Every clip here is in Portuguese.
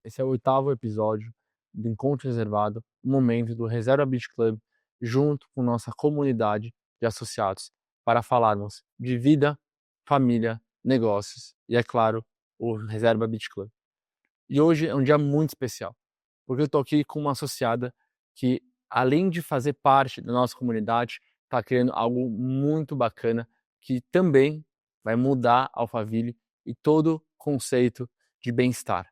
Esse é o oitavo episódio do Encontro Reservado, um momento do Reserva Beach Club, junto com nossa comunidade de associados, para falarmos de vida, família, negócios e, é claro, o Reserva Beach Club. E hoje é um dia muito especial, porque eu estou aqui com uma associada que, além de fazer parte da nossa comunidade, está criando algo muito bacana que também vai mudar a Alphaville e todo o conceito de bem-estar.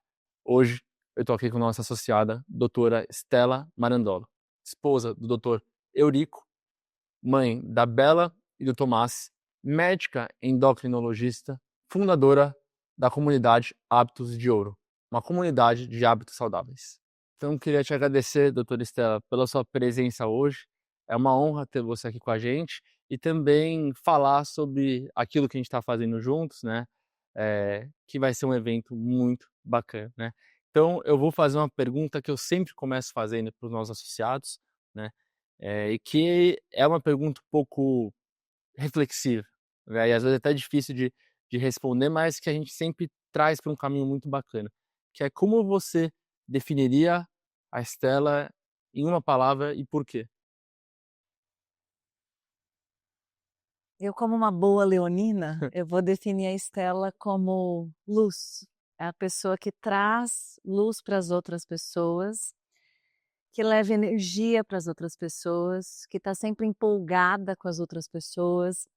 Hoje eu estou aqui com nossa associada, doutora Stella Marandolo, esposa do doutor Eurico, mãe da Bela e do Tomás, médica endocrinologista, fundadora da comunidade Hábitos de Ouro, uma comunidade de hábitos saudáveis. Então, queria te agradecer, doutora Estela, pela sua presença hoje. É uma honra ter você aqui com a gente e também falar sobre aquilo que a gente está fazendo juntos, né? Que vai ser um evento muito bacana, né? Então, eu vou fazer uma pergunta que eu sempre começo fazendo para os nossos associados, né? E que é uma pergunta um pouco reflexiva, né? E às vezes é até difícil de responder, mas que a gente sempre traz para um caminho muito bacana, que é como você definiria a Estela em uma palavra e por quê? Eu, como uma boa leonina, eu vou definir a Estela como luz. É a pessoa que traz luz para as outras pessoas, que leva energia para as outras pessoas, que está sempre empolgada com as outras pessoas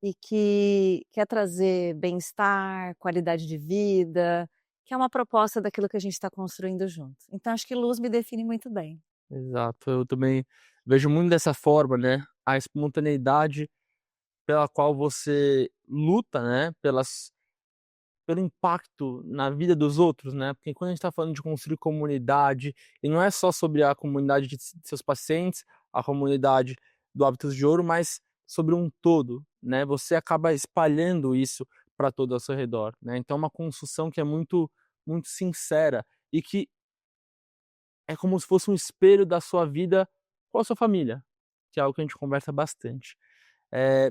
e que quer trazer bem-estar, qualidade de vida, que é uma proposta daquilo que a gente está construindo junto. Então, acho que luz me define muito bem. Exato, eu também vejo muito dessa forma, né? A espontaneidade pela qual você luta, né? Pelo impacto na vida dos outros, né? Porque quando a gente está falando de construir comunidade, e não é só sobre a comunidade de seus pacientes, a comunidade do Hábitos de Ouro, mas sobre um todo, né? Você acaba espalhando isso para todo ao seu redor, né? Então é uma construção que é muito sincera e que é como se fosse um espelho da sua vida com a sua família, que é algo que a gente conversa bastante. Eh,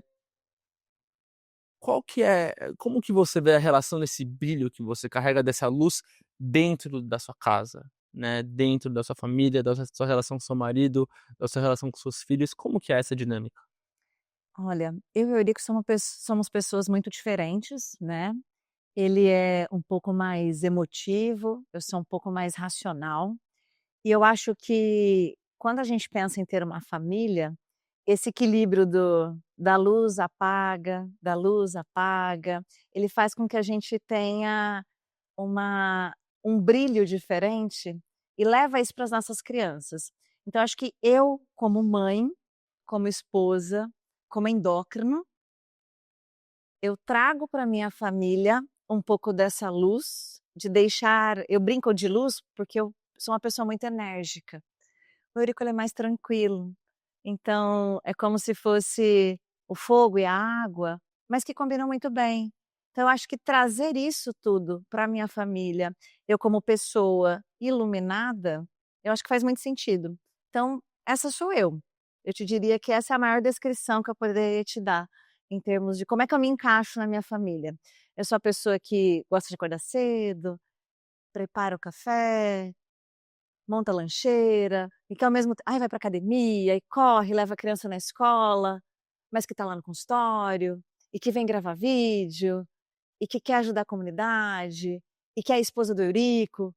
como que você vê a relação desse brilho que você carrega dessa luz dentro da sua casa, né, dentro da sua família, da sua relação com seu marido, da sua relação com seus filhos, como que é essa dinâmica? Olha, eu e o Eurico somos pessoas muito diferentes, né? Ele é um pouco mais emotivo, eu sou um pouco mais racional. E eu acho que quando a gente pensa em ter uma família, esse equilíbrio da luz apaga, ele faz com que a gente tenha uma um brilho diferente e leva isso para as nossas crianças. Então acho que eu, como mãe, como esposa, como endócrino, eu trago para minha família um pouco dessa luz, de deixar eu brinco de luz, porque eu sou uma pessoa muito enérgica. O Eurico ele é mais tranquilo, então é como se fosse o fogo e a água, mas que combinam muito bem. Então eu acho que trazer isso tudo para minha família, eu como pessoa iluminada, eu acho que faz muito sentido. Então, essa sou eu. Eu te diria que essa é a maior descrição que eu poderia te dar, em termos de como é que eu me encaixo na minha família. Eu sou a pessoa que gosta de acordar cedo, prepara o café, monta a lancheira, e que ao mesmo te vai para academia, e corre, leva a criança na escola, mas que está lá no consultório, e que vem gravar vídeo, e que quer ajudar a comunidade, e que é a esposa do Eurico,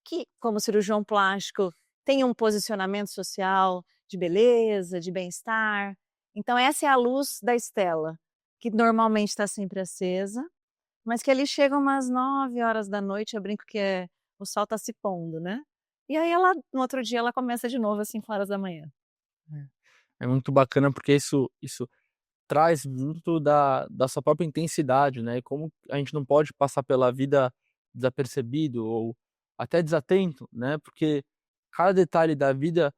que, como cirurgião plástico, tem um posicionamento social de beleza, de bem-estar. Então essa é a luz da Estela, que normalmente está sempre acesa, mas que ali chega umas 9 horas da noite, eu brinco que o sol está se pondo, né. E aí ela no outro dia ela começa de novo às 5 horas da manhã. É muito bacana porque isso traz muito da sua própria intensidade, né, e como a gente não pode passar pela vida desapercebido ou até desatento, né, porque cada detalhe da vida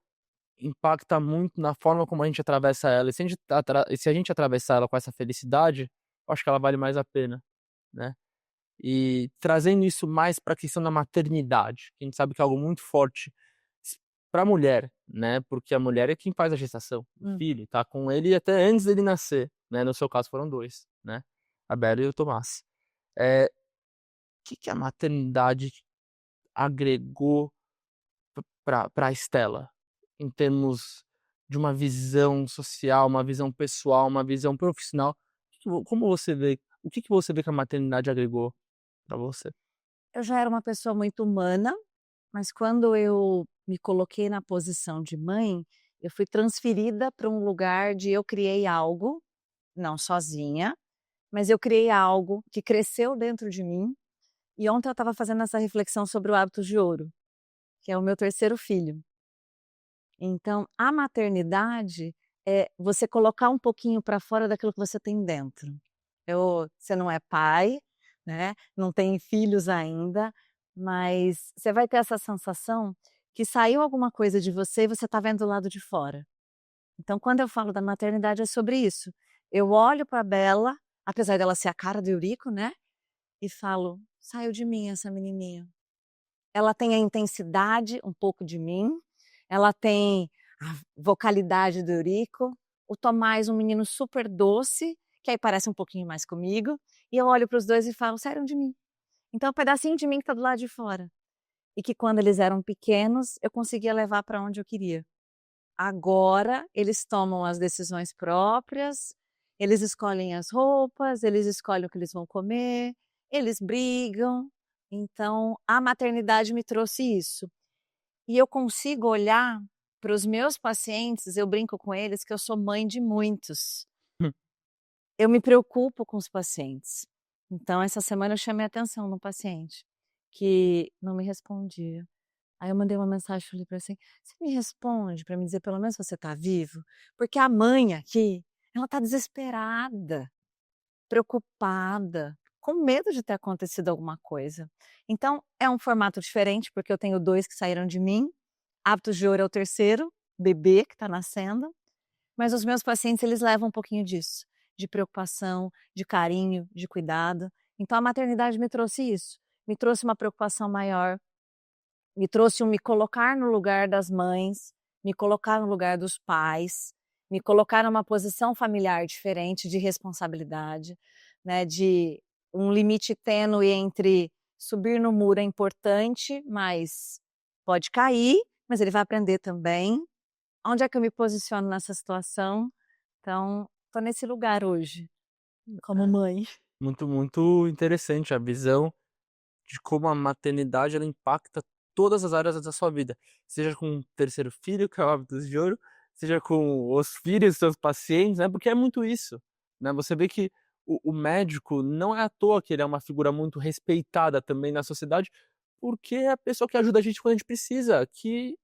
impacta muito na forma como a gente atravessa ela, e se a gente atravessar ela com essa felicidade, eu acho que ela vale mais a pena, né. E trazendo isso mais para a questão da maternidade, que a gente sabe que é algo muito forte para a mulher, né, porque a mulher é quem faz a gestação do Hum. filho, tá com ele até antes dele nascer, né, no seu caso foram 2, né, a Bela e o Tomás. O que que a maternidade agregou para a Stella, em termos de uma visão social, uma visão pessoal, uma visão profissional? Como você vê, o que você vê que a maternidade agregou para você? Eu já era uma pessoa muito humana, mas quando eu me coloquei na posição de mãe, eu fui transferida para um lugar de eu criei algo, não sozinha, mas eu criei algo que cresceu dentro de mim. E ontem eu estava fazendo essa reflexão sobre o Hábitos de Ouro, que é o meu terceiro filho. Então, a maternidade é você colocar um pouquinho para fora daquilo que você tem dentro. Você não é pai, né, não tem filhos ainda, mas você vai ter essa sensação que saiu alguma coisa de você e você está vendo do lado de fora. Então, quando eu falo da maternidade é sobre isso. Eu olho para a Bela, apesar dela ser a cara do Eurico, né, e falo: "Saiu de mim essa menininha". Ela tem a intensidade um pouco de mim, ela tem a vocalidade do Eurico, o Tomás um menino super doce, que aí parece um pouquinho mais comigo, e eu olho para os 2 e falo: "Saíram de mim". Então é um pedacinho de mim que está do lado de fora, e que quando eles eram pequenos, eu conseguia levar para onde eu queria. Agora eles tomam as decisões próprias, eles escolhem as roupas, eles escolhem o que eles vão comer, eles brigam. Então a maternidade me trouxe isso. E eu consigo olhar para os meus pacientes, eu brinco com eles que eu sou mãe de muitos. Eu me preocupo com os pacientes. Então essa semana eu chamei atenção no paciente, que não me respondia. Aí eu mandei uma mensagem, falei para ele assim: "Você me responde para me dizer pelo menos se você está vivo? Porque a mãe aqui, ela está desesperada, preocupada, com medo de ter acontecido alguma coisa". Então é um formato diferente, porque eu tenho 2 que saíram de mim, Hábitos de Ouro é o terceiro, bebê que está nascendo, mas os meus pacientes eles levam um pouquinho disso, de preocupação, de carinho, de cuidado. Então a maternidade me trouxe isso, me trouxe uma preocupação maior, me trouxe um me colocar no lugar das mães, me colocar no lugar dos pais, me colocar numa posição familiar diferente de responsabilidade, né, de um limite tênue entre subir no muro é importante, mas pode cair, mas ele vai aprender também. Onde é que eu me posiciono nessa situação? Então, estou nesse lugar hoje, como É, mãe. muito interessante a visão de como a maternidade ela impacta todas as áreas da sua vida, seja com o terceiro filho, que é o Hábitos de Ouro, seja com os filhos dos seus pacientes, né, porque é muito isso, né, você vê que o médico não é à toa que ele é uma figura muito respeitada também na sociedade, porque é a pessoa que ajuda a gente quando a gente precisa, que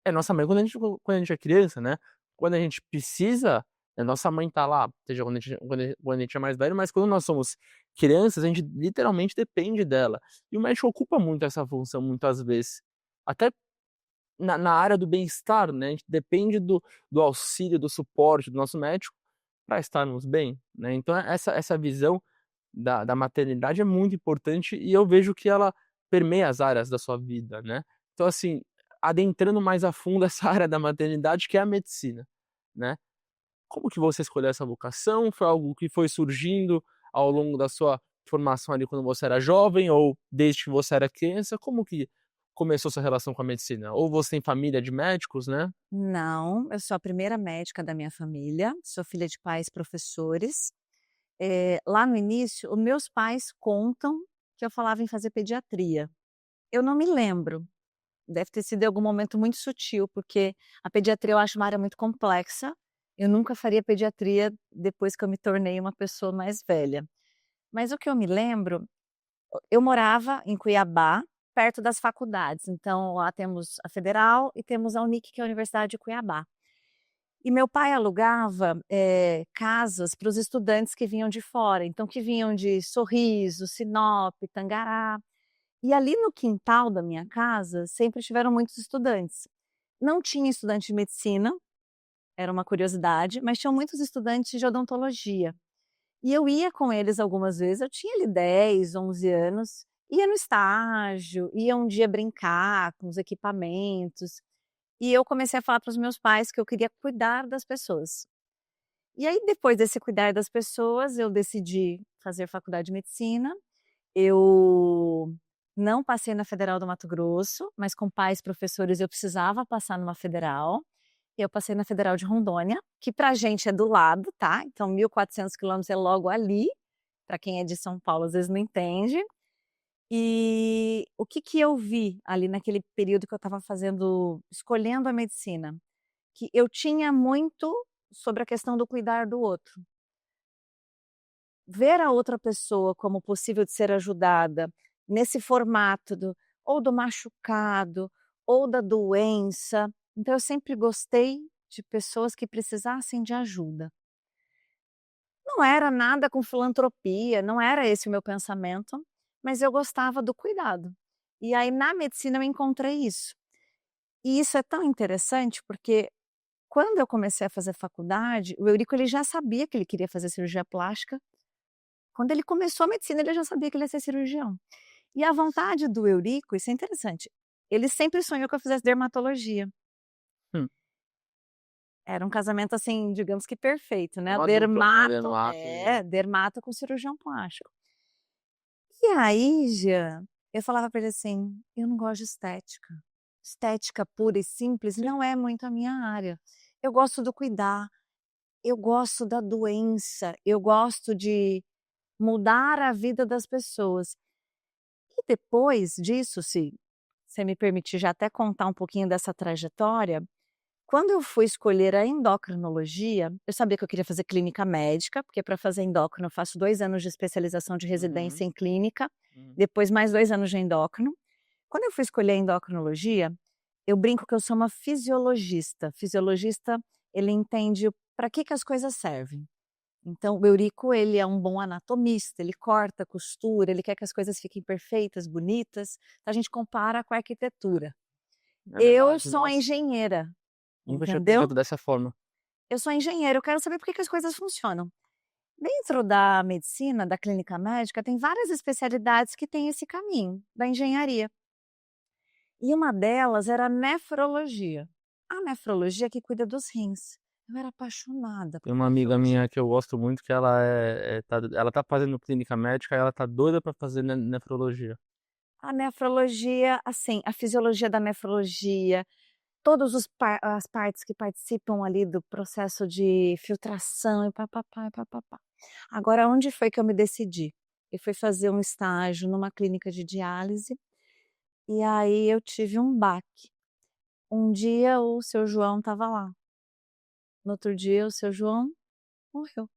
é nossa mãe quando a gente é criança, né. Quando a gente precisa, a nossa mãe tá lá, seja quando a gente é mais velho, mas quando nós somos crianças, a gente literalmente depende dela. E o médico ocupa muito essa função muitas vezes. Até na área do bem-estar, né, a gente depende do auxílio, do suporte do nosso médico para estarmos bem, né. Então essa visão da maternidade é muito importante e eu vejo que ela permeia as áreas da sua vida, né. Então assim, adentrando mais a fundo essa área da maternidade que é a medicina, né. Como que você escolheu essa vocação? Foi algo que foi surgindo ao longo da sua formação ali quando você era jovem ou desde que você era criança? Como que começou sua relação com a medicina? Ou você tem família de médicos, né? Não, eu sou a primeira médica da minha família, sou filha de pais professores. Lá no início, os meus pais contam que eu falava em fazer pediatria. Eu não me lembro, deve ter sido em algum momento muito sutil, porque a pediatria eu acho uma área muito complexa. Eu nunca faria pediatria depois que eu me tornei uma pessoa mais velha. Mas o que eu me lembro, eu morava em Cuiabá, perto das faculdades, então lá temos a Federal e temos a Unic, que é a Universidade de Cuiabá. E meu pai alugava, casas para os estudantes que vinham de fora, então que vinham de Sorriso, Sinop, Tangará. E ali no quintal da minha casa sempre tiveram muitos estudantes. Não tinha estudante de medicina, era uma curiosidade, mas tinham muitos estudantes de odontologia. E eu ia com eles algumas vezes, eu tinha ali 10, 11 anos, ia no estágio, ia um dia brincar com os equipamentos. E eu comecei a falar para os meus pais que eu queria cuidar das pessoas. E aí, depois desse cuidar das pessoas, eu decidi fazer faculdade de medicina. Eu Não passei na Federal do Mato Grosso, mas com pais professores eu precisava passar numa federal. Eu passei na Federal de Rondônia, que pra gente é do lado, tá? Então 1.400 quilômetros é logo ali. Para quem é de São Paulo, às vezes não entende. E o que que eu vi ali naquele período que eu estava escolhendo a medicina? Que eu tinha muito sobre a questão do cuidar do outro. Ver a outra pessoa como possível de ser ajudada nesse formato ou do machucado, ou da doença. Então eu sempre gostei de pessoas que precisassem de ajuda. Não era nada com filantropia, não era esse o meu pensamento, mas eu gostava do cuidado. E aí na medicina eu encontrei isso. E isso é tão interessante porque quando eu comecei a fazer faculdade, o Eurico ele já sabia que ele queria fazer cirurgia plástica. Quando ele começou a medicina, ele já sabia que ele ia ser cirurgião. E a vontade do Eurico, isso é interessante, ele sempre sonhou que eu fizesse dermatologia. Hum. Era um casamento, assim, digamos que perfeito, né, Uma dupla, né, dermato com cirurgião plástico. E aí, Jean, eu falava para ele assim: "Eu não gosto de estética. Estética pura e simples não é muito a minha área. Eu gosto do cuidar, eu gosto da doença, eu gosto de mudar a vida das pessoas". E depois disso, se você me permitir já até contar um pouquinho dessa trajetória, quando eu fui escolher a endocrinologia, eu sabia que eu queria fazer clínica médica, porque para fazer endócrino eu faço 2 anos de especialização de Uhum, residência em clínica, uhum. depois mais 2 anos de endócrino. Quando eu fui escolher a endocrinologia, eu brinco que eu sou uma fisiologista. Fisiologista, ele entende para que as coisas servem. Então, o Eurico, ele é um bom anatomista, ele corta, costura, ele quer que as coisas fiquem perfeitas, bonitas. Então, a gente compara com a arquitetura. É Eu verdade, sou a nossa, engenheira, nunca tinha entendeu? pensado dessa forma. Eu sou engenheira, eu quero saber por que as coisas funcionam. Dentro da medicina, da clínica médica, tem várias especialidades que têm esse caminho da engenharia. E uma delas era a nefrologia. A nefrologia que cuida dos rins. Eu era apaixonada Tem por uma amiga nefrologia. minha que eu gosto muito que ela tá fazendo clínica médica e ela tá doida pra fazer nefrologia. A nefrologia, assim, a fisiologia da nefrologia, todos as partes que participam ali do processo de filtração e pá-pá-pá, e pá-pá-pá. Agora onde foi que eu me decidi? Eu fui fazer um estágio numa clínica de diálise, e aí eu tive um baque. Um dia o seu João estava lá, no outro dia o seu João morreu.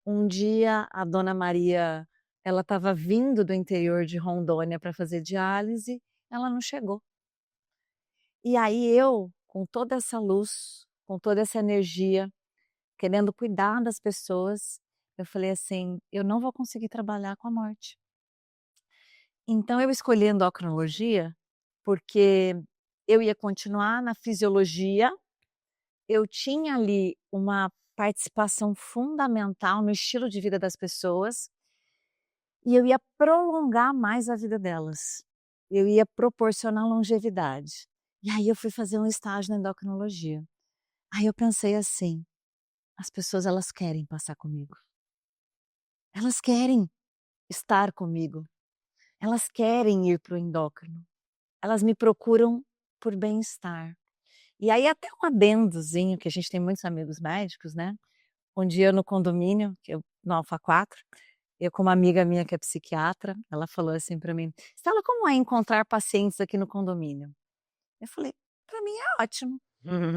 Um dia a dona Maria, ela estava vindo do interior de Rondônia para fazer diálise, ela não chegou. E aí eu, com toda essa luz, com toda essa energia, querendo cuidar das pessoas, eu falei assim: "Eu não vou conseguir trabalhar com a morte". Então eu escolhi endocrinologia, porque eu ia continuar na fisiologia, eu tinha ali uma participação fundamental no estilo de vida das pessoas, e eu ia prolongar mais a vida delas. Eu ia proporcionar longevidade. E aí eu fui fazer um estágio na endocrinologia. Aí eu pensei assim: as pessoas elas querem passar comigo. Elas querem estar comigo. Elas querem ir para o endócrino. Elas me procuram por bem-estar. E aí até um adendozinho, que a gente tem muitos amigos médicos, né. Um dia no condomínio, no Alfa 4, eu com uma amiga minha que é psiquiatra, ela falou assim para mim: "Stella, como é encontrar pacientes aqui no condomínio?". Eu falei: "Para mim é ótimo".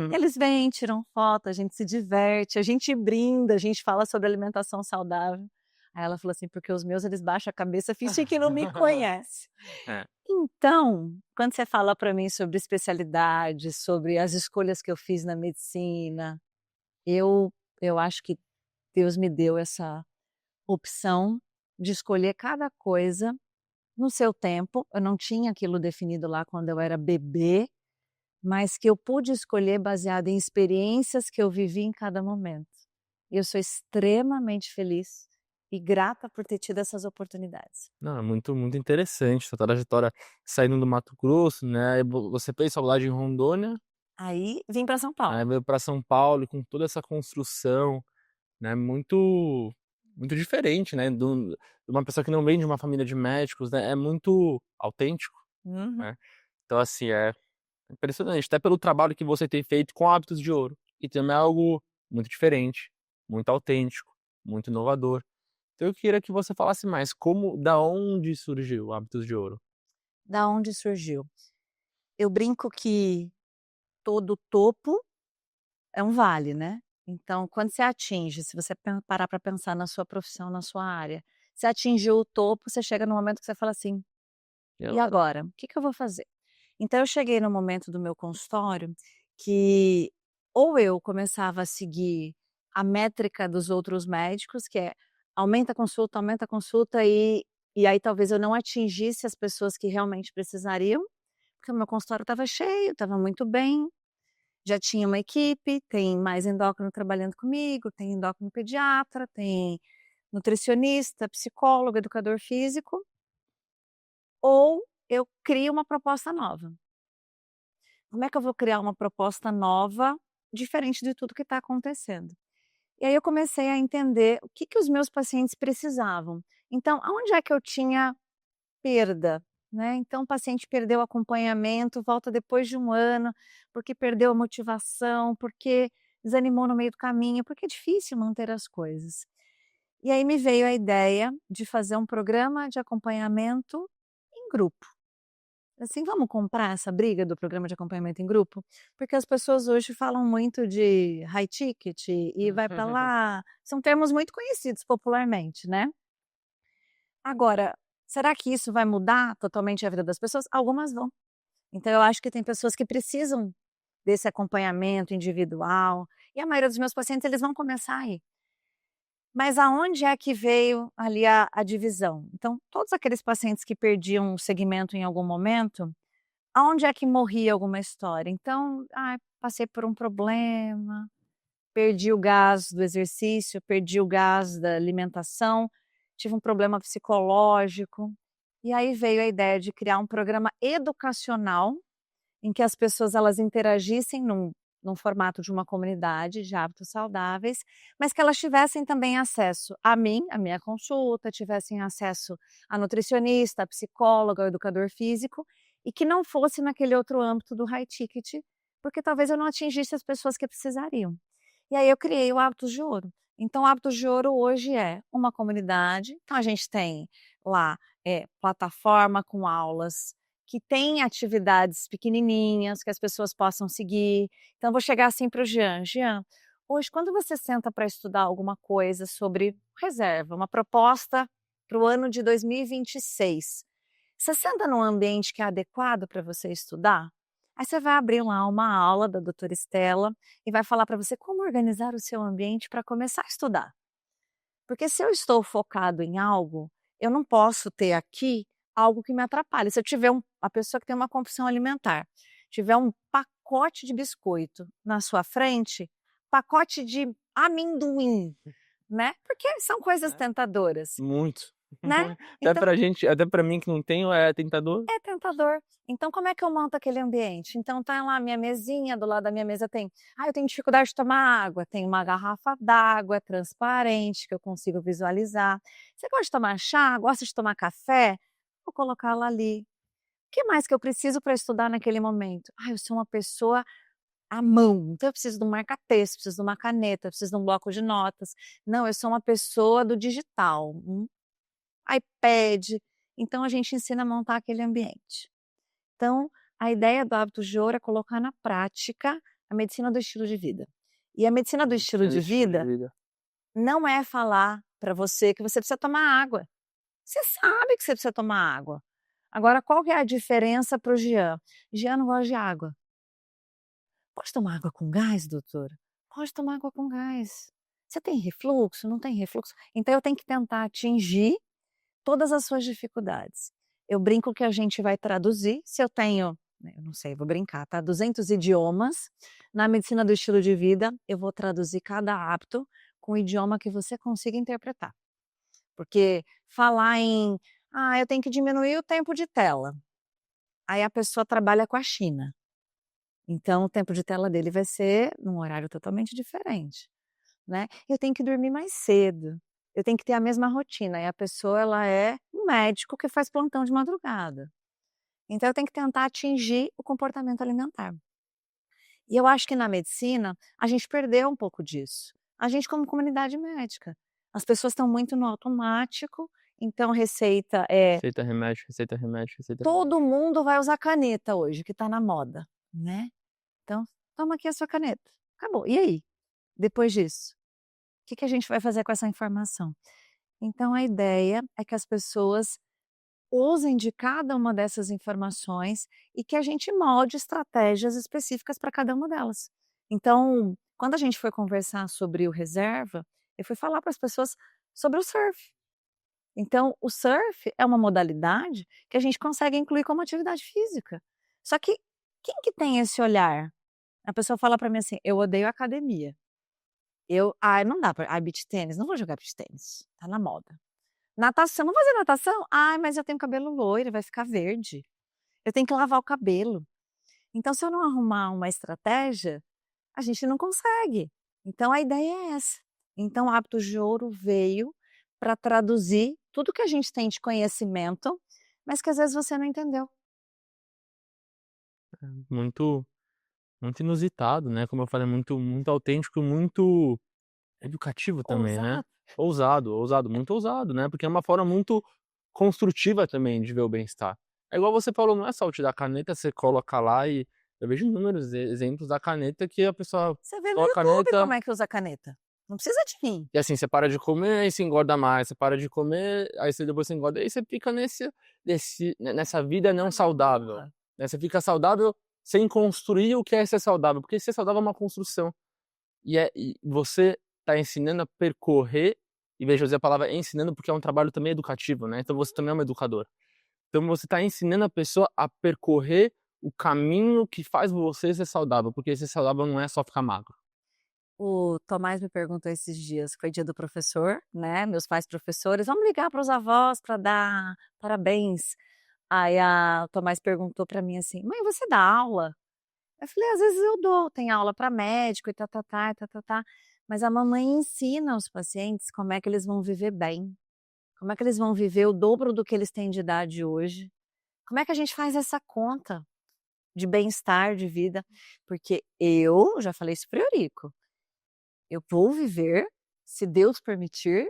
Eles vêm, tiram foto, a gente se diverte, a gente brinda, a gente fala sobre alimentação saudável. Aí ela falou assim: "Porque os meus eles baixam a cabeça, fingem que não me conhece". É. Então, quando você fala para mim sobre especialidade, sobre as escolhas que eu fiz na medicina, eu eu acho que Deus me deu essa opção de escolher cada coisa no seu tempo. Eu não tinha aquilo definido lá quando eu era bebê, mas que eu pude escolher baseado em experiências que eu vivi em cada momento. Eu sou extremamente feliz e grata por ter tido essas oportunidades. Não, é muito, muito interessante sua trajetória saindo do Mato Grosso, né, aí você fez faculdade em Rondônia, Aí vim para São Paulo. aí veio pra São Paulo e com toda essa construção, né, muito muito diferente, né, de uma pessoa que não vem de uma família de médicos, né, é muito autêntico, Uhum. né. Então assim, é impressionante, até pelo trabalho que você tem feito com Hábitos de Ouro, e também é algo muito diferente, muito autêntico, muito inovador. Então eu queria que você falasse mais, da onde surgiu Hábitos de Ouro? Da onde surgiu? Eu brinco que todo topo é um vale, né. Então quando você atinge, se você parar para pensar na sua profissão, na sua área, você atingiu o topo, você chega no momento que você fala assim: E "E agora? agora? O que que eu vou fazer?". Então eu cheguei no momento do meu consultório que ou eu começava a seguir a métrica dos outros médicos, que é aumenta a consulta e aí talvez eu não atingisse as pessoas que realmente precisariam, porque o meu consultório estava cheio, estava muito bem, já tinha uma equipe, tem mais endócrino trabalhando comigo, tem endócrino pediatra, tem nutricionista, psicólogo, educador físico, ou eu crio uma proposta nova. Como é que eu vou criar uma proposta nova, diferente de tudo que está acontecendo? E aí eu comecei a entender o que que os meus pacientes precisavam. Então, aonde é que eu tinha perda, né? Então o paciente perdeu o acompanhamento, volta depois de 1 ano, porque perdeu a motivação, porque desanimou no meio do caminho, porque é difícil manter as coisas. E aí me veio a ideia de fazer um programa de acompanhamento em grupo. Assim, vamos comprar essa briga do programa de acompanhamento em grupo? Porque as pessoas hoje falam muito de high ticket e vai para lá, são termos muito conhecidos popularmente, né. Agora, será que isso vai mudar totalmente a vida das pessoas? Algumas vão. Então eu acho que tem pessoas que precisam desse acompanhamento individual, e a maioria dos meus pacientes eles vão começar aí. Mas aonde é que veio ali a divisão? Então, todos aqueles pacientes que perdiam o segmento em algum momento, aonde é que morria alguma história? Então, passei por um problema, perdi o gás do exercício, perdi o gás da alimentação, tive um problema psicológico. E aí veio a ideia de criar um programa educacional em que as pessoas elas interagissem num formato de uma comunidade de hábitos saudáveis, mas que elas tivessem também acesso a mim, a minha consulta, tivessem acesso a nutricionista, a psicóloga, ao educador físico, e que não fosse naquele outro âmbito do high ticket, porque talvez eu não atingisse as pessoas que precisariam. E aí eu criei o Hábitos de Ouro. Então o Hábitos de Ouro hoje é uma comunidade, então a gente tem lá, plataforma com aulas, que tem atividades pequenininhas que as pessoas possam seguir. Então eu vou chegar assim para o Jean: "Jean, hoje quando você senta para estudar alguma coisa sobre reserva, uma proposta para o ano de 2026, você senta num ambiente que é adequado para você estudar?". Aí você vai abrir lá uma aula da doutora Estela e vai falar para você como organizar o seu ambiente para começar a estudar. Porque se eu estou focado em algo, eu não posso ter aqui algo que me atrapalhe. Se eu tiver a pessoa que tem uma compulsão alimentar, tiver um pacote de biscoito na sua frente, pacote de amendoim, né, porque são coisas É, tentadoras, muito. né. Até Então pra gente, até pra mim que não tenho, é tentador. é tentador. Então como é que eu monto aquele ambiente? Então tá lá a minha mesinha, do lado da minha mesa tem eu tenho dificuldade de tomar água, tem uma garrafa d'água transparente que eu consigo visualizar. Você gosta de tomar chá? Gosta de tomar café? Vou colocá-la ali. O que mais que eu preciso para estudar naquele momento? Eu sou uma pessoa à mão, então eu preciso de um marca-texto, preciso de uma caneta, preciso de um bloco de notas. Não, eu sou uma pessoa do digital, um iPad. Então a gente ensina a montar aquele ambiente. Então, a ideia do Hábitos de Ouro é colocar na prática a medicina do estilo de vida. E a medicina do estilo Medicina do de estilo de vida vida. não é falar para você que você precisa tomar água. Você sabe que você precisa tomar água. Agora, qual que é a diferença para o Jean? Jean não gosta de água. Pode tomar água com gás, doutora? Pode tomar água com gás. Você tem refluxo? Não tem refluxo? Então eu tenho que tentar atingir todas as suas dificuldades. Eu brinco que a gente vai traduzir, se eu tenho, né, eu não sei, vou brincar, tá, 200 idiomas, na medicina do estilo de vida, eu vou traduzir cada hábito com o idioma que você consiga interpretar. Porque falar em: eu tenho que diminuir o tempo de tela", aí a pessoa trabalha com a China, então o tempo de tela dele vai ser num horário totalmente diferente, né. "Eu tenho que dormir mais cedo", eu tenho que ter a mesma rotina, e a pessoa ela é um médico que faz plantão de madrugada. Então eu tenho que tentar atingir o comportamento alimentar. E eu acho que na medicina, a gente perdeu um pouco disso. A gente como comunidade médica. As pessoas estão muito no automático, então receita é Receita, remédio, receita, remédio, receita, remédio. todo mundo vai usar caneta hoje, que está na moda, né. Então, toma aqui a sua caneta, acabou. E aí? Depois disso? O que que a gente vai fazer com essa informação? Então a ideia é que as pessoas usem de cada uma dessas informações e que a gente molde estratégias específicas para cada uma delas. Então, quando a gente foi conversar sobre o reserva, eu fui falar para as pessoas sobre o surf. Então, o surf é uma modalidade que a gente consegue incluir como atividade física. Só que quem que tem esse olhar? A pessoa fala para mim assim: "Eu odeio academia. Ai, não dá para, ai, beach tênis, não vou jogar beach tênis, tá na moda. Natação, vamos fazer natação? Ai, mas eu tenho cabelo loiro, vai ficar verde. Eu tenho que lavar o cabelo". Então, se eu não arrumar uma estratégia, a gente não consegue. Então, a ideia é essa. Então, o Hábitos de Ouro veio para traduzir tudo que a gente tem de conhecimento, mas que às vezes você não entendeu. Muito, muito inusitado, né, como eu falei, muito autêntico, muito educativo também, né. Ousado. Ousado, muito ousado, né, porque é uma forma muito construtiva também de ver o bem-estar. É igual você falou, não é só te dar caneta, você coloca lá e eu vejo inúmeros exemplos da caneta que a pessoa Você vê no coloca a YouTube caneta como é que usa a caneta. Não precisa de mim. e, assim, você para de comer, aí você engorda mais, você para de comer, aí você depois você engorda, aí você fica nessa vida não saudável, Boa. né, você fica saudável sem construir o que é ser saudável, porque ser saudável é uma construção. E você tá ensinando a percorrer, e veja, eu usei a palavra ensinando, porque é um trabalho também educativo, né, então você também é uma educadora. Então você tá ensinando a pessoa a percorrer o caminho que faz você ser saudável, porque ser saudável não é só ficar magro. O Tomás me perguntou esses dias, foi dia do professor, né, meus pais professores: "Vamos ligar para os avós para dar parabéns". Aí o Tomás perguntou para mim assim: "Mãe, você dá aula?". Eu falei: "Às vezes eu dou, tem aula para médico e tá-tá-tá, e tá-tá-tá, mas a mamãe ensina os pacientes como é que eles vão viver bem, como é que eles vão viver o dobro do que eles têm de idade hoje. Como é que a gente faz essa conta de bem-estar, de vida?". Porque eu já falei isso para o Eurico, eu vou viver, se Deus permitir,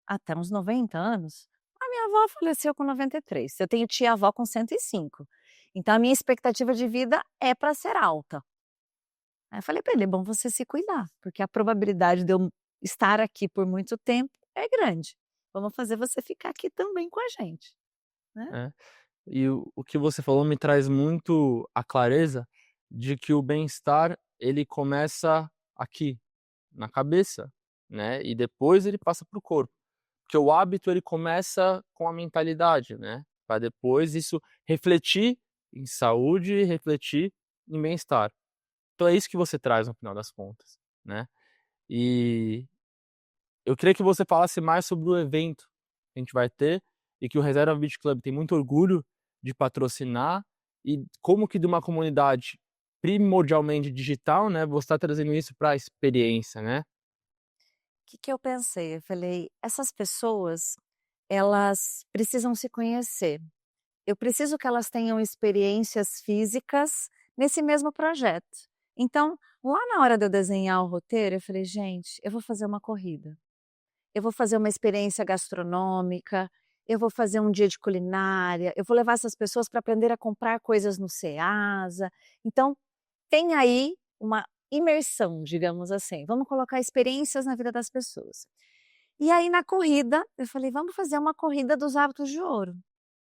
até uns 90 anos. A minha avó faleceu com 93, eu tenho tia-avó com 105, então a minha expectativa de vida é para ser alta. Aí eu falei para ele: "É bom você se cuidar, porque a probabilidade de eu estar aqui por muito tempo é grande. Vamos fazer você ficar aqui também com a gente", né. Né. E o que você falou me traz muito a clareza de que o bem-estar, ele começa aqui, na cabeça, né, e depois ele passa para o corpo. Porque o hábito ele começa com a mentalidade, né, para depois isso refletir em saúde e refletir em bem-estar. Então é isso que você traz no final das contas, né. E eu queria que você falasse mais sobre o evento que a gente vai ter e que o Reserva Beach Club tem muito orgulho de patrocinar e como que de uma comunidade primordialmente digital, né, você está trazendo isso para a experiência, né. Que eu pensei? Eu falei: "Essas pessoas, elas precisam se conhecer. Eu preciso que elas tenham experiências físicas nesse mesmo projeto". Então, lá na hora de eu desenhar o roteiro, eu falei: "Gente, eu vou fazer uma corrida. Eu vou fazer uma experiência gastronômica, eu vou fazer um dia de culinária, eu vou levar essas pessoas para aprender a comprar coisas no Ceasa". Então, tem aí uma imersão, digamos assim. Vamos colocar experiências na vida das pessoas. E aí na corrida, eu falei: "Vamos fazer uma corrida dos hábitos de ouro.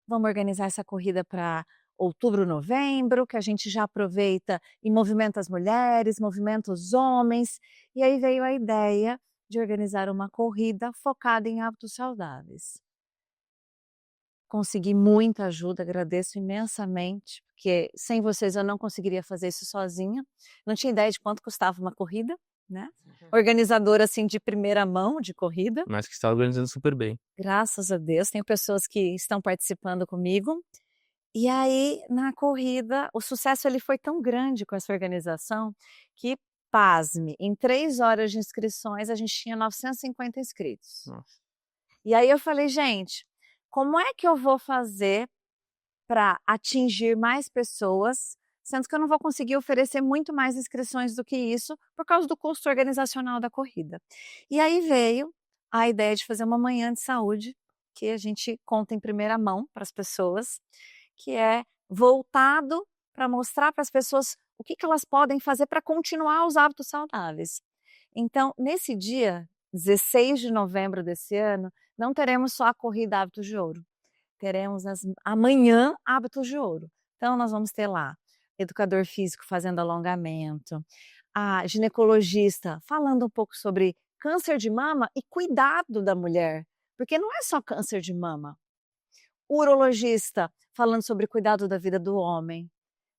Vamos organizar essa corrida para outubro, novembro, que a gente já aproveita e movimenta as mulheres, movimenta os homens". E aí veio a ideia de organizar uma corrida focada em hábitos saudáveis. Consegui muita ajuda, agradeço imensamente, porque sem vocês eu não conseguiria fazer isso sozinha. Não tinha ideia de quanto custava uma corrida, né. Organizadora, assim, de primeira mão de corrida, Mas que está organizando super bem. graças a Deus, tenho pessoas que estão participando comigo. E aí, na corrida, o sucesso ele foi tão grande com essa organização que, pasme, em 3 horas de inscrições a gente tinha 950 inscritos. Nossa. E aí eu falei, gente, como é que eu vou fazer para atingir mais pessoas, sendo que eu não vou conseguir oferecer muito mais inscrições do que isso, por causa do custo organizacional da corrida. E aí veio a ideia de fazer uma manhã de saúde, que a gente conta em primeira mão para as pessoas, que é voltado para mostrar para as pessoas o que elas podem fazer para continuar os hábitos saudáveis. Então, nesse dia, 16 de novembro desse ano, não teremos só a corrida Hábitos de Ouro, teremos amanhã Hábitos de Ouro. Então nós vamos ter lá educador físico fazendo alongamento, a ginecologista falando um pouco sobre câncer de mama e cuidado da mulher, porque não é só câncer de mama. O urologista falando sobre cuidado da vida do homem.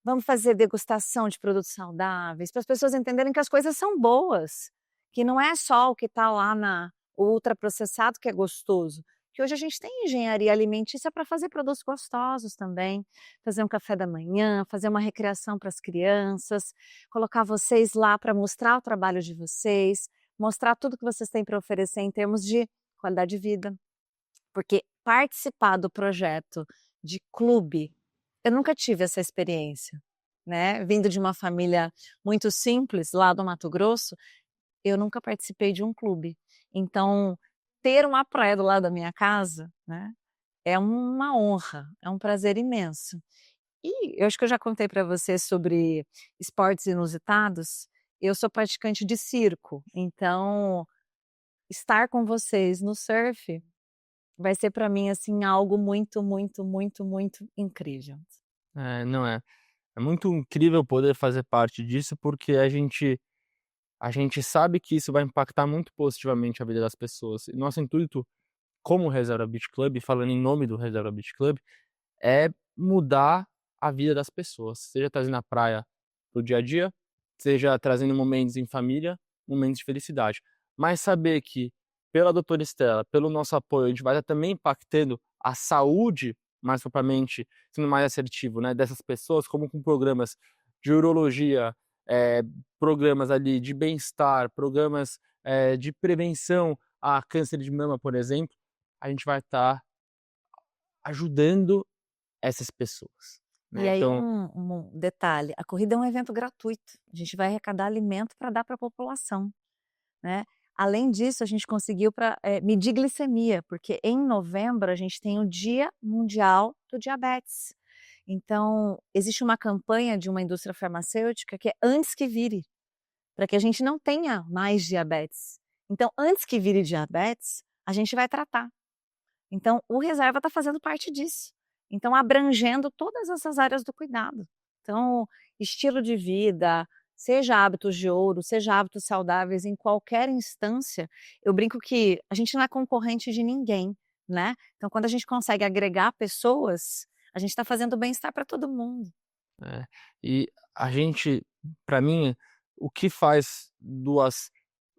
Vamos fazer degustação de produtos saudáveis, para as pessoas entenderem que as coisas são boas, que não é só o que está lá o ultraprocessado que é gostoso, que hoje a gente tem engenharia alimentícia para fazer produtos gostosos também, fazer um café da manhã, fazer uma recreação para as crianças, colocar vocês lá para mostrar o trabalho de vocês, mostrar tudo que vocês têm para oferecer em termos de qualidade de vida, porque participar do projeto de clube, eu nunca tive essa experiência, né, vindo de uma família muito simples lá do Mato Grosso, eu nunca participei de um clube. Então, ter uma praia do lado da minha casa, né, é uma honra, é um prazer imenso. E eu acho que eu já contei para você sobre esportes inusitados, eu sou praticante de circo, então estar com vocês no surf vai ser para mim, assim, algo muito, muito, muito, muito incrível. Não é. É muito incrível poder fazer parte disso, porque a gente sabe que isso vai impactar muito positivamente a vida das pessoas. E nosso intuito como Reserva Beach Club, falando em nome do Reserva Beach Club, é mudar a vida das pessoas, seja trazendo a praia pro dia a dia, seja trazendo momentos em família, momentos de felicidade. Mas saber que, pela doutora Estela, pelo nosso apoio, a gente vai estar também impactando a saúde, mais propriamente, sendo mais assertivo, né, dessas pessoas, como com programas de urologia, eh, programas ali de bem-estar, programas de prevenção a câncer de mama, por exemplo, a gente vai estar ajudando essas pessoas, E né. aí Então, um detalhe, a corrida é um evento gratuito, a gente vai arrecadar alimento para dar para a população, né. Além disso, a gente conseguiu medir glicemia, porque em novembro a gente tem o Dia Mundial do Diabetes. Então, existe uma campanha de uma indústria farmacêutica que é antes que vire, para que a gente não tenha mais diabetes. Então, antes que vire diabetes, a gente vai tratar. Então, o reserva está fazendo parte disso. Então, abrangendo todas essas áreas do cuidado. Então, estilo de vida, seja hábitos de ouro, seja hábitos saudáveis, em qualquer instância, eu brinco que a gente não é concorrente de ninguém, né? Então, quando a gente consegue agregar pessoas, a gente está fazendo bem-estar para todo mundo. e a gente, para mim, o que faz duas,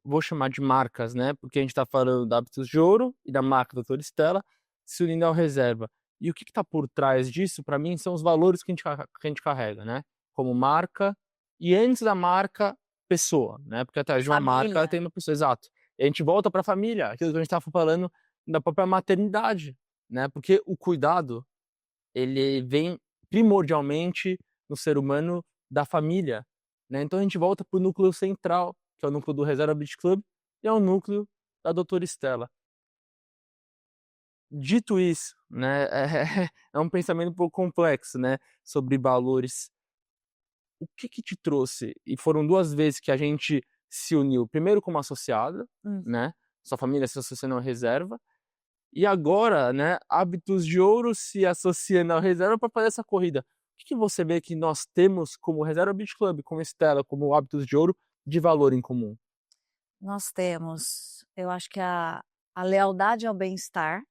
vou chamar de marcas, né, porque a gente está falando da Hábitos de Ouro e da marca Doutora Estela, se unindo ao Reserva. E o que está por trás disso, para mim, são os valores que a gente carrega, né, como marca e antes da marca, pessoa, né, porque atrás de uma marca Família. tem uma pessoa, exato. E a gente volta para a família, aquilo que a gente estava falando da própria maternidade, né, porque o cuidado, ele vem primordialmente no ser humano da família, né, então a gente volta para o núcleo central, que é o núcleo do Reserva Beach Club, e é o núcleo da doutora Estela. Dito isso, né, é um pensamento um pouco complexo, né, sobre valores. O que que te trouxe, e foram 2 vezes que a gente se uniu, primeiro como associada, Hum. né, sua família se associando à Reserva, e agora, né, Hábitos de Ouro se associando à Reserva para fazer essa corrida. O que que você vê que nós temos como Reserva Beach Club, como Estela, como Hábitos de Ouro, de valor em comum? Nós temos, eu acho que a lealdade ao bem-estar,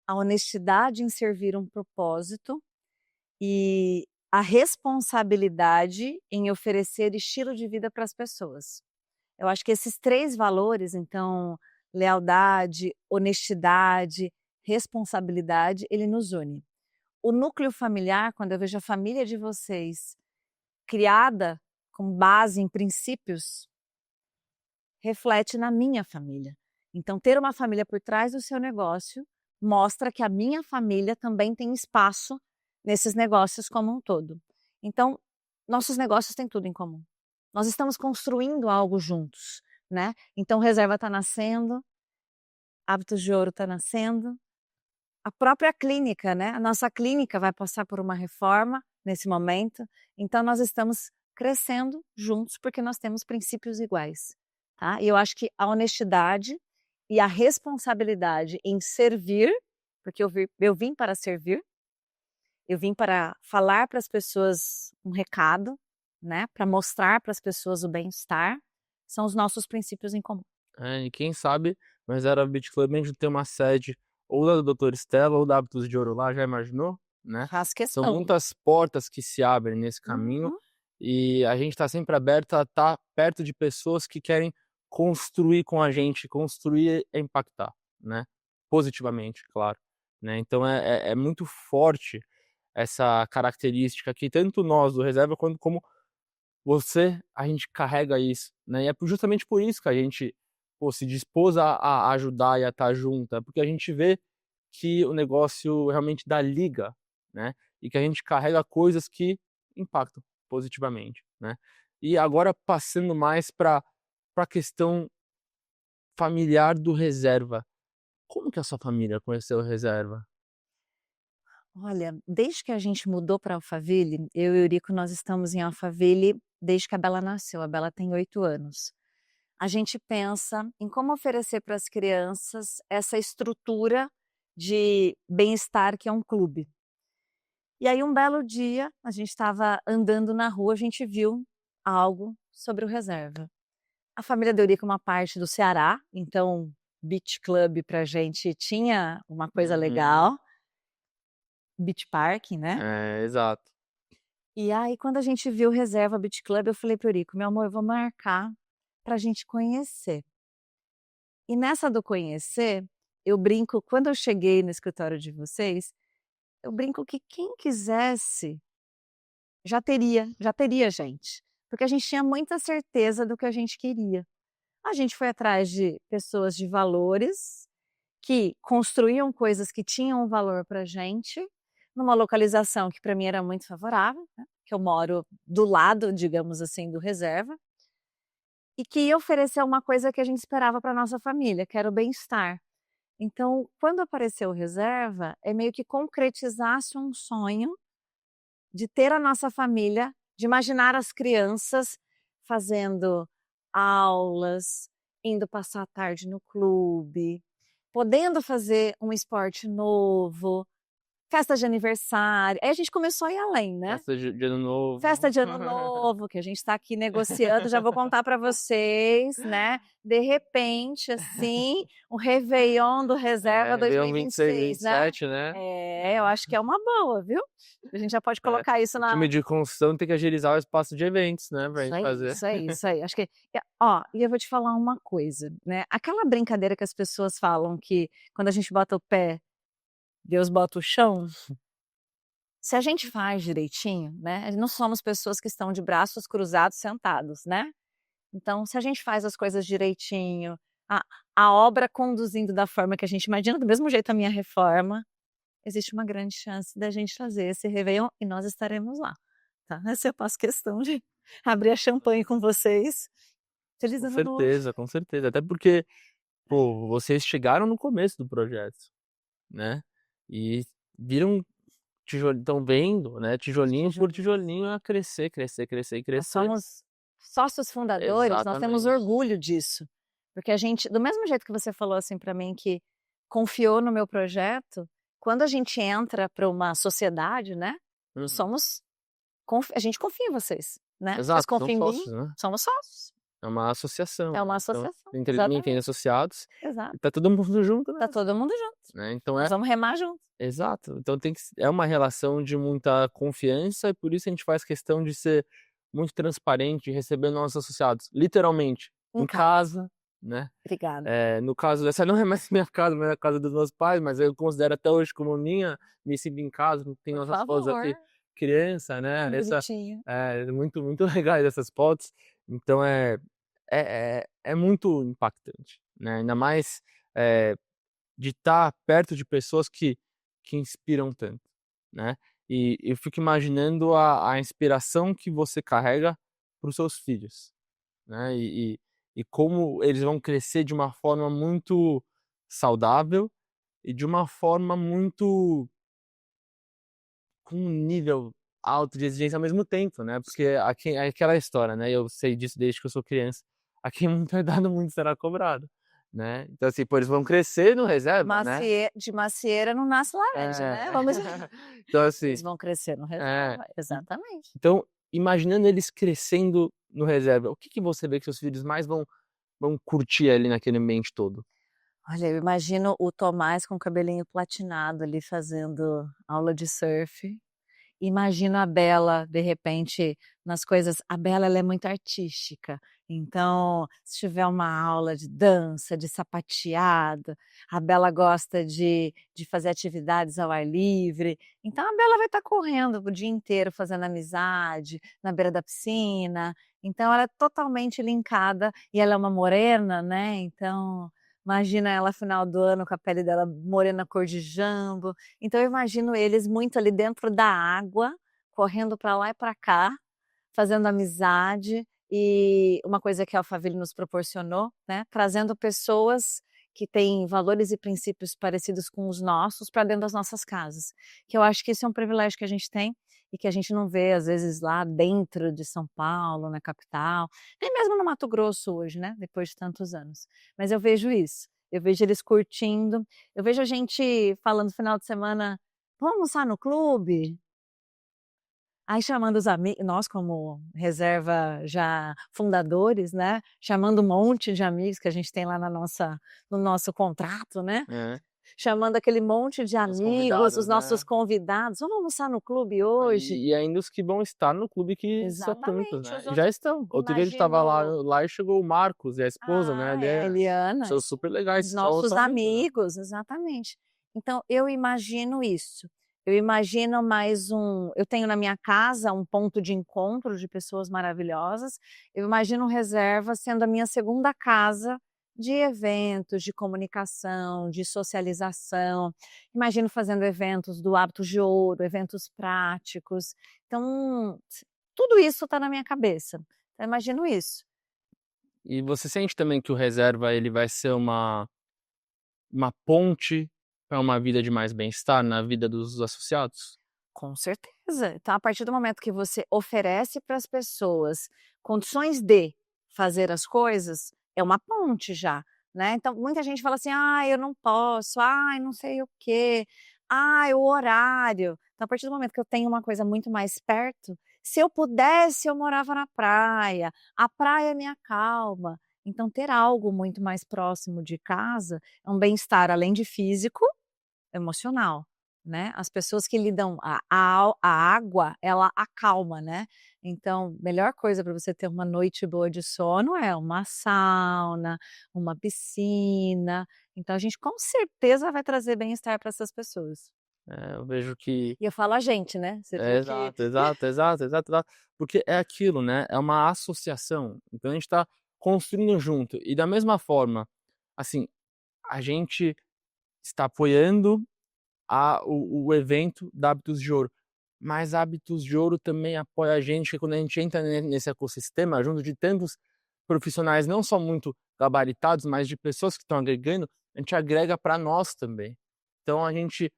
a honestidade em servir um propósito e a responsabilidade em oferecer estilo de vida para as pessoas. Eu acho que esses 3 valores, então, lealdade, honestidade, responsabilidade, ele nos une. O núcleo familiar, quando eu vejo a família de vocês criada com base em princípios, reflete na minha família. Então, ter uma família por trás do seu negócio mostra que a minha família também tem espaço nesses negócios como um todo. Então, nossos negócios têm tudo em comum. Nós estamos construindo algo juntos, né? Então, Reserva está nascendo, Hábitos de Ouro está nascendo, a própria clínica, né? A nossa clínica vai passar por uma reforma nesse momento, então nós estamos crescendo juntos porque nós temos princípios iguais, tá? E eu acho que a honestidade e a responsabilidade em servir, porque eu vim para servir, eu vim para falar para as pessoas um recado, né? Para mostrar para as pessoas o bem-estar, são os nossos princípios em comum. E quem sabe, mas era Beach Club a gente tem uma sede ou da doutora Estela ou da Hábitos de Ouro lá, já imaginou? Né? Faz São questão. muitas portas que se abrem nesse caminho e a gente está sempre aberto a estar perto de pessoas que querem construir com a gente, construir é impactar, né? Positivamente, claro. Né? Então é muito forte essa característica que tanto nós do Reserva quanto como você, a gente carrega isso, né? E é justamente por isso que a gente se dispôs a ajudar e a estar junto, porque a gente vê que o negócio realmente dá liga, né? E que a gente carrega coisas que impactam positivamente, né? E agora passando mais para a questão familiar do Reserva. Como que a sua família conheceu o Reserva? Olha, desde que a gente mudou para Alphaville, eu e o Eurico, nós estamos em Alphaville desde que a Bela nasceu. A Bela tem 8 anos. A gente pensa em como oferecer para as crianças essa estrutura de bem-estar que é um clube. E aí um belo dia, a gente estava andando na rua, a gente viu algo sobre o Reserva. A família do Eurico é uma parte do Ceará, então Beach Club pra gente tinha uma coisa legal. Beach Park, né? Exato. E aí, quando a gente viu Reserva Beach Club, eu falei pro Eurico, meu amor, eu vou marcar pra gente conhecer. E nessa do conhecer, eu brinco, quando eu cheguei no escritório de vocês, eu brinco que quem quisesse já teria gente. Porque a gente tinha muita certeza do que a gente queria. A gente foi atrás de pessoas de valores que construíam coisas que tinham valor pra gente, numa localização que para mim era muito favorável, né, que eu moro do lado, digamos assim, do Reserva, e que ia oferecer uma coisa que a gente esperava para nossa família, que era o bem-estar. Então, quando apareceu o Reserva, é meio que concretizasse um sonho de ter a nossa família, de imaginar as crianças fazendo aulas, indo passar a tarde no clube, podendo fazer um esporte novo, festa de aniversário. Aí a gente começou a ir além, né? Festa de Ano Novo. Festa de Ano Novo, que a gente está aqui negociando, já vou contar para vocês, né? De repente, assim, o Réveillon do Reserva Réveillon 2026, né? 27, né? Eu acho que é uma boa, viu? A gente já pode colocar isso O na... time de construção tem que agilizar o espaço de eventos, né? Pra gente fazer. Isso aí. Acho que... Ó, e eu vou te falar uma coisa, né? Aquela brincadeira que as pessoas falam que quando a gente bota o pé, Deus bota o chão. Se a gente faz direitinho, né? Não somos pessoas que estão de braços cruzados sentados, né? Então, se a gente faz as coisas direitinho, a obra conduzindo da forma que a gente imagina, do mesmo jeito a minha reforma, existe uma grande chance da gente fazer esse Réveillon e nós estaremos lá, tá? Essa eu faço questão de abrir a champanhe com vocês. Feliz Ano Novo. Com certeza. Até porque, pô, vocês chegaram no começo do projeto, né? E viram estão vendo, né? Tijolinho por tijolinho a crescer. Nós somos sócios fundadores, nós temos Exatamente. orgulho disso. Porque a gente, do mesmo jeito que você falou assim para mim, que confiou no meu projeto, quando a gente entra para uma sociedade, né? A gente confia em vocês, né? Vocês Exato, são confiam em mim, sócios, né? somos sócios. É uma associação. É uma Então, associação, ninguém tem exatamente. associados. Exato. E tá todo mundo junto, né? Tá todo mundo junto. Né? Então Nós vamos remar junto. Exato. Então é uma relação de muita confiança e por isso a gente faz questão de ser muito transparente, receber nossos associados, literalmente, em casa, né? Obrigada. No caso, essa não é mais minha casa, mas é a casa dos meus pais, mas eu considero até hoje como minha, me sinto em casa, tem nossas fotos aqui, criança, né? Bonitinho. Muito, muito legais essas fotos. Então é muito impactante, né? Ainda mais de estar perto de pessoas que inspiram tanto, né? E eu fico imaginando a inspiração que você carrega para os seus filhos, né? E como eles vão crescer de uma forma muito saudável e de uma forma muito com um nível alto de exigência ao mesmo tempo, né? Porque aqui é aquela história, né? Eu sei disso desde que eu sou criança. A quem muito é dado, muito será cobrado, né? Então, assim, pô, eles vão crescer no reserva, né? De macieira não nasce laranja, É. né? Vamos Então, assim, Eles vão crescer no é. reserva, exatamente. Então, imaginando eles crescendo no reserva, o que que você vê que seus filhos mais vão curtir ali naquele ambiente todo? Olha, eu imagino o Tomás com o cabelinho platinado ali fazendo aula de surf. Imagino a Bela, de repente, nas coisas a Bela ela é muito artística, então, se tiver uma aula de dança, de sapateado, a Bela gosta de fazer atividades ao ar livre, então a Bela vai estar correndo o dia inteiro fazendo amizade, na beira da piscina, então ela é totalmente linkada e ela é uma morena, né, então, imagina ela final do ano com a pele dela morena cor de jambo, então eu imagino eles muito ali dentro da água, correndo para lá e para cá, fazendo amizade, e uma coisa que a Alphaville nos proporcionou, né, trazendo pessoas que têm valores e princípios parecidos com os nossos para dentro das nossas casas, que eu acho que esse é um privilégio que a gente tem e que a gente não vê às vezes lá dentro de São Paulo, na capital, nem mesmo no Mato Grosso hoje, né, depois de tantos anos. Mas eu vejo isso, eu vejo eles curtindo, eu vejo a gente falando no final de semana: "Vamos almoçar no clube?". Aí chamando os amigos, nós como reserva já fundadores, né, chamando um monte de amigos que a gente tem lá no nosso contrato, né, É, chamando aquele monte de os amigos, os convidados, nossos né? convidados: "Vamos almoçar no clube hoje?". E ainda os que vão estar no clube que são tantos, Exatamente, né? os E já outros estão. Outro dia a gente estava imagino lá e chegou o Marcos e a esposa, né? ah, é, a Eliana, São super legais, os nossos são amigos, né? amigos, exatamente. Então eu imagino isso. Eu imagino mais eu tenho na minha casa um ponto de encontro de pessoas maravilhosas, eu imagino reserva sendo a minha segunda casa de eventos, de comunicação, de socialização. Imagino fazendo eventos do Hábitos de Ouro, eventos práticos. Então, tudo isso está na minha cabeça. Então, eu imagino isso. E você sente também que o reserva ele vai ser uma ponte para uma vida de mais bem-estar na vida dos associados? Com certeza. Então, a partir do momento que você oferece para as pessoas condições de fazer as coisas, é uma ponte já, né. Então, muita gente fala assim: "Ah, eu não posso. Ai, não sei o quê. Ai, o horário". Então, a partir do momento que eu tenho uma coisa muito mais perto, se eu pudesse, eu morava na praia. A praia me acalma. Então, ter algo muito mais próximo de casa é um bem-estar, além de físico, emocional, né. As pessoas que lidam a água, ela acalma, né. Então, melhor coisa para você ter uma noite boa de sono é uma sauna, uma piscina, então a gente com certeza vai trazer bem-estar para essas pessoas. Eu vejo que E eu falo a gente, né, você viu que exato, exato, exato, exato, exato. Porque é aquilo, né, é uma associação, então a gente está construindo junto. E da mesma forma, assim, a gente está apoiando o evento da Hábitos de Ouro, mas Hábitos de Ouro também apoia a gente, que quando a gente entra nesse ecossistema, junto de tantos profissionais, não só muito gabaritados, mas de pessoas que estão agregando, a gente agrega para nós também. Então a gente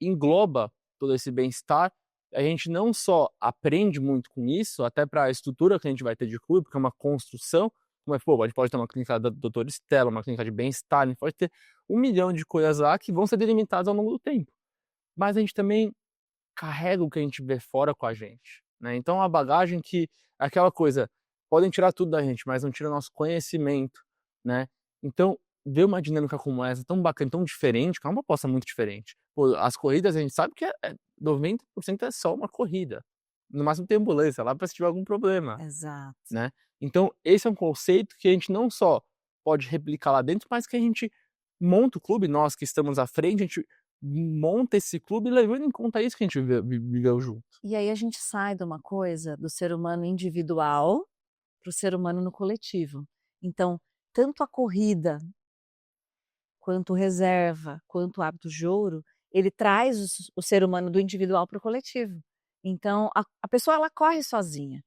engloba todo esse bem-estar, a gente não só aprende muito com isso, até para a estrutura que a gente vai ter de clube, porque é uma construção, mas pô, a gente pode ter uma clínica da doutora Estela, uma clínica de bem-estar, a gente pode ter 1 milhão de coisas lá que vão ser delimitadas ao longo do tempo. Mas a gente também carrega o que a gente vê fora com a gente, né. Então a bagagem que aquela coisa, podem tirar tudo da gente, mas não tira o nosso conhecimento, né. Então, ver uma dinâmica como essa, tão bacana, tão diferente, que é uma proposta muito diferente. Pô, as corridas a gente sabe que 90% é só uma corrida. No máximo tem ambulância lá pra se tiver algum problema, exato. né. Então esse é um conceito que a gente não só pode replicar lá dentro, mas que a gente monta o clube, nós que estamos à frente, a gente monta esse clube levando em conta isso que a gente viveu junto. E aí a gente sai de uma coisa do ser humano individual, para o ser humano no coletivo. Então, tanto a corrida, quanto o reserva, quanto o hábitos de ouro, ele traz o ser humano do individual para o coletivo. Então, a pessoa ela corre sozinha,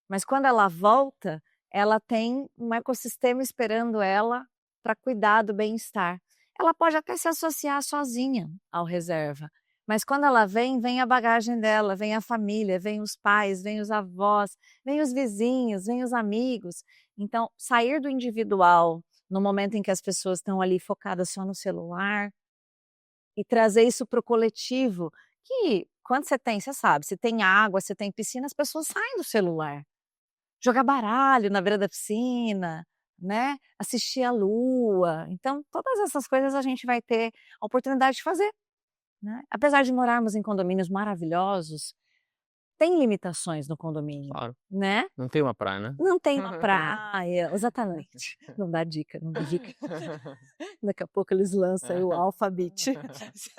mas quando ela volta, ela tem um ecossistema esperando ela para cuidar do bem-estar. Ela pode até se associar sozinha ao reserva, mas quando ela vem, vem a bagagem dela, vem a família, vem os pais, vem os avós, vem os vizinhos, vem os amigos. Então, sair do individual no momento em que as pessoas estão ali focadas só no celular e trazer isso para o coletivo, que quando você sabe, se tem água, se tem piscina, as pessoas saem do celular. Jogar baralho na beira da piscina, né, assistir a lua, então todas essas coisas a gente vai ter a oportunidade de fazer, né. Apesar de morarmos em condomínios maravilhosos, tem limitações no condomínio, Claro. né. Não tem uma praia, né? Não tem uma praia, exatamente. Não dá dica, não dá dica. Daqui a pouco eles lançam aí o Alphabet.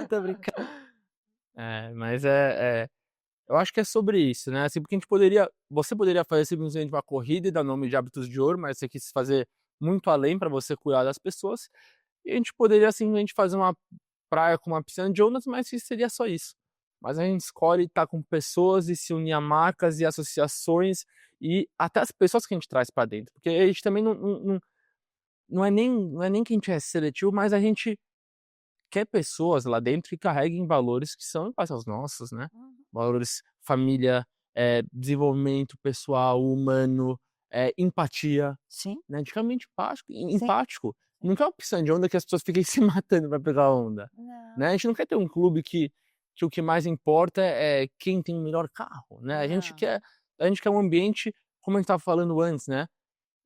Tô brincando. Mas eu acho que é sobre isso, né, assim, porque você poderia fazer simplesmente uma corrida e dar nome de Hábitos de Ouro, mas você quis fazer muito além para você cuidar das pessoas, e a gente poderia simplesmente fazer uma praia com uma piscina de ondas, mas que seria só isso. Mas a gente escolhe estar com pessoas e se unir a marcas e associações e até as pessoas que a gente traz para dentro, porque a gente também não é nem que a gente é seletivo, mas a gente quer pessoas lá dentro que carreguem valores que são iguais aos nossos, né. Uhum. Valores família, desenvolvimento pessoal, humano, empatia, Sim, né, de realmente sim. empático. Não quer uma piscina de onda que as pessoas fiquem se matando pra pegar onda, Não, né. A gente não quer ter um clube que o que mais importa é quem tem o melhor carro, né. não. A gente quer um ambiente, como a gente estava falando antes, né,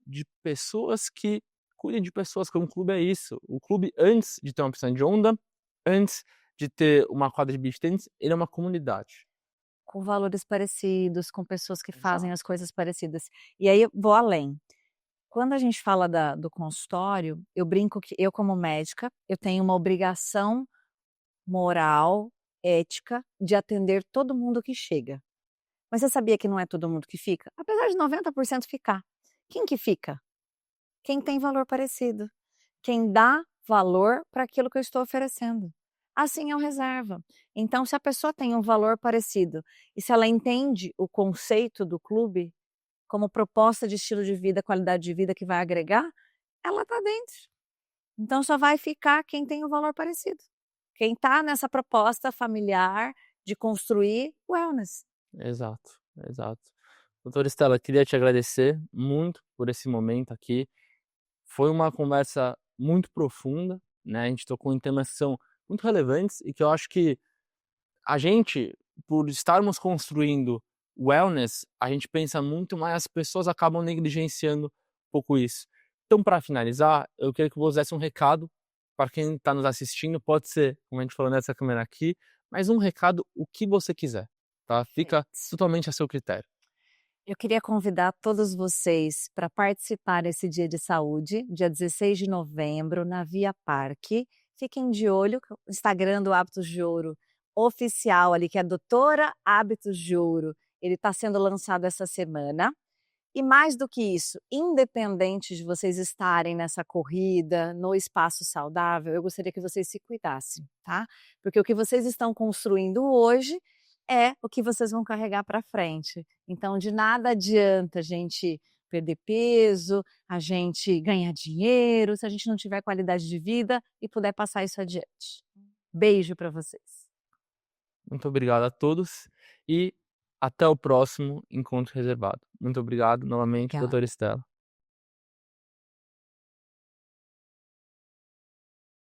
de pessoas que cuidem de pessoas, porque um clube é isso. O clube, antes de ter uma piscina de onda, antes de ter uma quadra de beach tennis, ele é uma comunidade. Com valores parecidos, com pessoas que fazem Exato. as coisas parecidas. E aí eu vou além. Quando a gente fala do consultório, eu brinco que eu como médica, eu tenho uma obrigação moral, ética, de atender todo mundo que chega. Mas você sabia que não é todo mundo que fica? Apesar de 90% ficar. Quem que fica? Quem tem valor parecido. Quem dá valor para aquilo que eu estou oferecendo. Assim é o reserva. Então, se a pessoa tem um valor parecido e se ela entende o conceito do clube como proposta de estilo de vida, qualidade de vida que vai agregar, ela está dentro. Então, só vai ficar quem tem um valor parecido. Quem está nessa proposta familiar de construir wellness. Exato, exato. Doutora Estela, queria te agradecer muito por esse momento aqui. Foi uma conversa muito profunda, né, a gente tocou em temas que são muito relevantes e que eu acho que a gente, por estarmos construindo wellness, a gente pensa muito, mas as pessoas acabam negligenciando um pouco isso. Então, para finalizar, eu queria que você desse um recado para quem está nos assistindo, pode ser, como a gente falou nessa câmera aqui, mas um recado, o que você quiser, tá? Fica Perfeito. totalmente a seu critério. Eu queria convidar todos vocês para participar desse dia de saúde, dia 16 de novembro, na Via Parque. Fiquem de olho, que o Instagram do Hábitos de Ouro oficial ali, que é Doutora Hábitos de Ouro, ele está sendo lançado essa semana. E mais do que isso, independente de vocês estarem nessa corrida, no espaço saudável, eu gostaria que vocês se cuidassem, tá? Porque o que vocês estão construindo hoje é o que vocês vão carregar para frente. Então, de nada adianta a gente perder peso, a gente ganhar dinheiro, se a gente não tiver qualidade de vida e puder passar isso adiante. Beijo para vocês. Muito obrigado a todos e até o próximo encontro reservado. Muito obrigado novamente, Obrigada. doutora Estela.